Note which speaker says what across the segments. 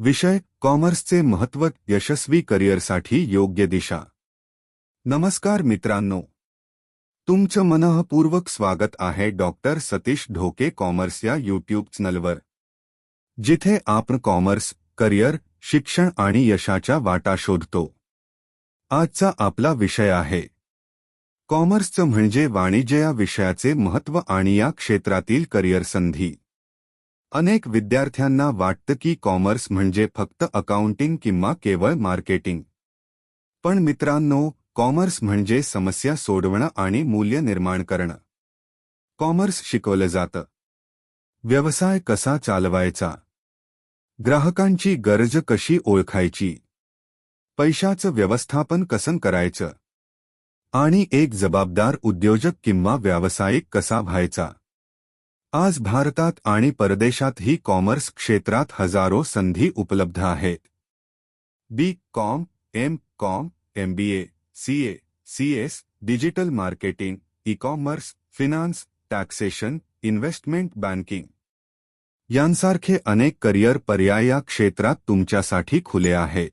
Speaker 1: विषय कॉमर्सचे महत्त्व यशस्वी करिअरसाठी योग्य दिशा। नमस्कार मित्रांनो, तुमचं मनःपूर्वक स्वागत आहे डॉक्टर सतीश ढोके कॉमर्स या यूट्यूब चॅनलवर, जिथे आपण कॉमर्स, करिअर, शिक्षण आणि यशाच्या वाटा शोधतो। आजचा आपला विषय आहे कॉमर्सचं म्हणजे वाणिज्य या विषयाचे महत्त्व आणि या क्षेत्रातील करिअर संधी। अनेक विद्यार्थ्यांना वाटतं की कॉमर्स म्हणजे फक्त अकाउंटिंग किंवा केवळ मार्केटिंग। पण मित्रांनो, कॉमर्स म्हणजे समस्या सोडवणं आणि मूल्य निर्माण करणं। कॉमर्स शिकवलं जातं व्यवसाय कसा चालवायचा, ग्राहकांची गरज कशी ओळखायची, पैशाचं व्यवस्थापन कसं करायचं आणि एक जबाबदार उद्योजक किंवा व्यावसायिक कसा व्हायचा। आज भारतात आणि परदेशातही कॉमर्स क्षेत्रात हजारो संधी उपलब्ध आहेत। B Com, M Com, MBA, CA, CS, digital marketing, e-commerce, finance, taxation, investment banking यांसारखे अनेक करिअर पर्याय या क्षेत्रात तुमच्यासाठी खुले आहेत।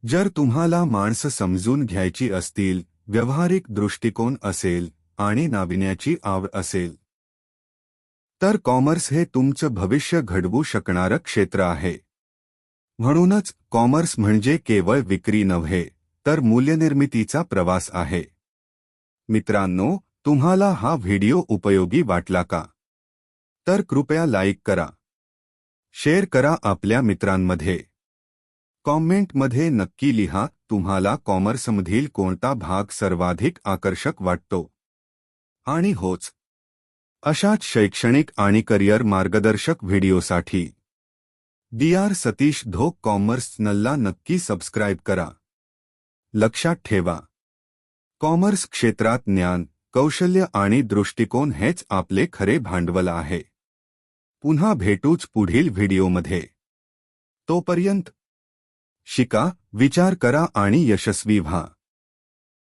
Speaker 1: जर तुम्हाला माणसं समजून घ्यायची असतील, व्यावहारिक दृष्टिकोन असेल आणि नाविन्याची आवड असेल, तर कॉमर्स हे तुमचं भविष्य घडवू शकणारं क्षेत्र आहे। म्हणूनच कॉमर्स म्हणजे केवळ विक्री नव्हे, तर मूल्यनिर्मितीचा प्रवास आहे। मित्रांनो, तुम्हाला हा व्हिडिओ उपयोगी वाटला का? तर कृपया लाईक करा, शेअर करा आपल्या मित्रांमध्ये। कॉमेंटमध्ये नक्की लिहा तुम्हाला कॉमर्समधील कोणता भाग सर्वाधिक आकर्षक वाटतो। आणि होच, अशाच शैक्षणिक आणि करिअर मार्गदर्शक व्हिडिओसाठी डॉ. सतीश ढोक कॉमर्स चॅनलला नक्की सबस्क्राईब करा। लक्षात ठेवा, कॉमर्स क्षेत्रात ज्ञान, कौशल्य आणि दृष्टिकोन हेच आपले खरे भांडवल आहे। पुन्हा भेटूच पुढील व्हिडिओमध्ये। तोपर्यंत शिका, विचार करा आणि यशस्वी व्हा।